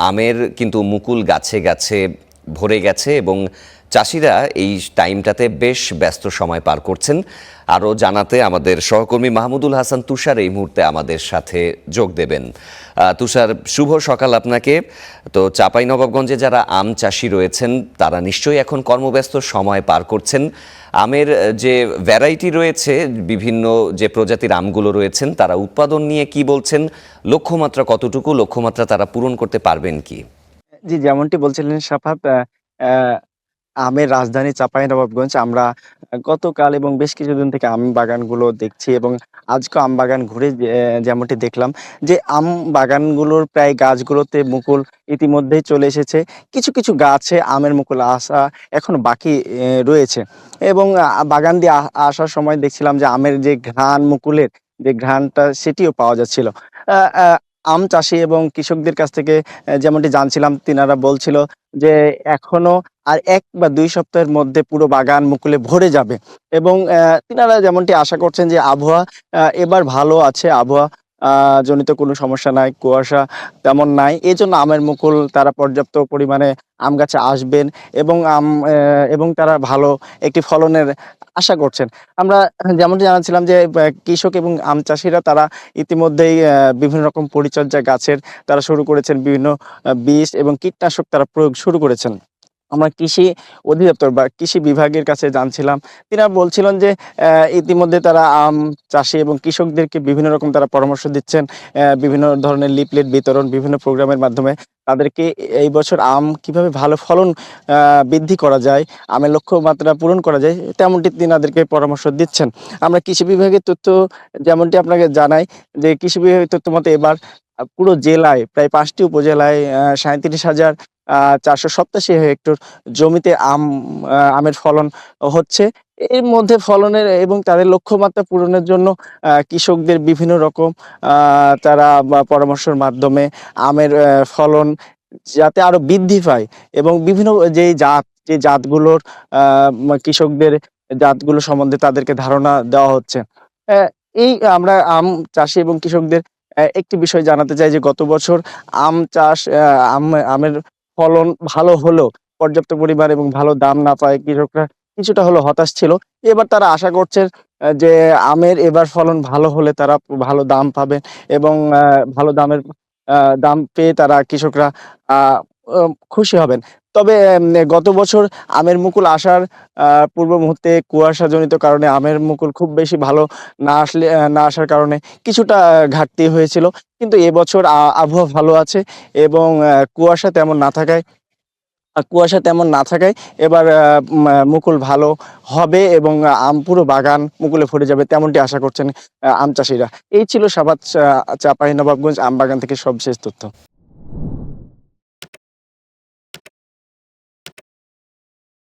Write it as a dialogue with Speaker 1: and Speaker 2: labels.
Speaker 1: আমের কিন্তু মুকুল গাছে গাছে ভরে গেছে এবং চাষিরা এই টাইমটাতে বেশ ব্যস্ত সময় পার করছেন। আরও জানাতে আমাদের সহকর্মী মাহমুদুল হাসান তুষার এই মুহূর্তে আমাদের সাথে যোগ দেবেন। তুষার, শুভ সকাল আপনাকে। তো চাঁপাইনবাবগঞ্জে যারা আম চাষি রয়েছেন তারা নিশ্চয়ই এখন কর্মব্যস্ত সময় পার করছেন। আমের যে ভ্যারাইটি রয়েছে, বিভিন্ন যে প্রজাতির আমগুলো রয়েছেন, তারা উৎপাদন নিয়ে কি বলছেন? লক্ষ্যমাত্রা কতটুকু? লক্ষ্যমাত্রা তারা পূরণ করতে পারবেন কি?
Speaker 2: জি, যেমনটি বলছিলেন শাফাত, আমের রাজধানী চাঁপাইনবাবগঞ্জ। আমরা গতকাল এবং বেশ কিছুদিন থেকে আম বাগানগুলো দেখছি এবং আজকেও আম বাগান ঘুরে যেমনটি দেখলাম যে আম বাগানগুলোর প্রায় গাছগুলোতে মুকুল ইতিমধ্যেই চলে এসেছে। কিছু, কিছু গাছে আমের মুকুল আসা এখনো বাকি রয়েছে এবং বাগান দিয়ে আসার সময় দেখছিলাম যে আমের যে ঘ্রাণ, মুকুলের যে ঘ্রাণটা সেটিও পাওয়া যাচ্ছিল। আ আ আম চাষি এবং কৃষকদের কাছ থেকে যেমনটি জানছিলাম, তিনারা বলছিল যে এখনো আর ১ বা ২ সপ্তাহের মধ্যে পুরো বাগান মুকুলে ভরে যাবে এবং তিনারা যেমনটি আশা করছেন যে আবহাওয়া এবার ভালো আছে। আবহাওয়া জনিত কোনো সমস্যা নাই, কুয়াশা তেমন নাই। এজন্য আমের মুকুল তারা পর্যাপ্ত পরিমাণে আম গাছে আসবেন এবং এবং তারা ভালো একটি ফলনের আশা করছেন। আমরা যেমনটি জানাচ্ছিলাম যে কৃষক এবং আম চাষিরা তারা ইতিমধ্যেই বিভিন্ন রকম পরিচর্যা গাছের তারা শুরু করেছেন। বিভিন্ন বীজ এবং কীটনাশক তারা প্রয়োগ শুরু করেছেন। আমরা কৃষি অধিদপ্তর বা কৃষি বিভাগের কাছে জানছিলাম। তিনারা বলছিলেন যে ইতিমধ্যে তারা আম চাষি এবং কৃষকদেরকে বিভিন্ন রকম তারা পরামর্শ দিচ্ছেন। বিভিন্ন ধরনের লিফলেট বিতরণ, বিভিন্ন প্রোগ্রামের মাধ্যমে তাদেরকে এই বছর আম কিভাবে ভালো ফলন বৃদ্ধি করা যায়, আমের লক্ষ্যমাত্রা পূরণ করা যায়, তেমনটি তিনাদেরকে পরামর্শ দিচ্ছেন। আমরা কৃষি বিভাগের তথ্য যেমনটি আপনাকে জানাই যে কৃষি বিভাগের তথ্য মতে এবার পুরো জেলায় প্রায় ৫ টি উপজেলায় ৩৭,৪৮৭ হেক্টর জমিতে আমের ফলন হচ্ছে। এর মধ্যে ফলনের এবং তাদের লক্ষ্যমাত্রা পূরণের জন্য কৃষকদের বিভিন্ন রকম তারা পরামর্শের মাধ্যমে আমের ফলন যাতে আরো বৃদ্ধি পায় এবং বিভিন্ন যে জাতগুলোর কৃষকদের জাতগুলো সম্বন্ধে তাদেরকে ধারণা দেওয়া হচ্ছে। অ্যা এই আমরা আম চাষি এবং কৃষকদের একটি বিষয় জানাতে চাই যে গত বছর আম চাষ আ আম আমের ফলন ভালো হলেও পর্যাপ্ত পরিমাণ এবং ভালো দাম না পায় কৃষকরা কিছুটা হলেও হতাশ ছিল। এবার তারা আশা করছেন যে আমের এবার ফলন ভালো হলে তারা ভালো দাম পাবেন এবং ভালো দাম পেয়ে তারা কৃষকরা আ অ খুশি হবেন। তবে গত বছর আমের মুকুল আসার পূর্ব মুহূর্তে কুয়াশাজনিত কারণে আমের মুকুল খুব বেশি ভালো না আসার কারণে কিছুটা ঘাটতি হয়েছিল। কিন্তু এবছর আবহাওয়া ভালো আছে এবং কুয়াশা তেমন না থাকায় এবার মুকুল ভালো হবে এবং পুরো বাগান মুকুলে ভরে যাবে তেমনটি আশা করছেন আম চাষিরা। এই ছিল চাঁপাইনবাবগঞ্জ আম বাগান থেকে সবশেষ তথ্য।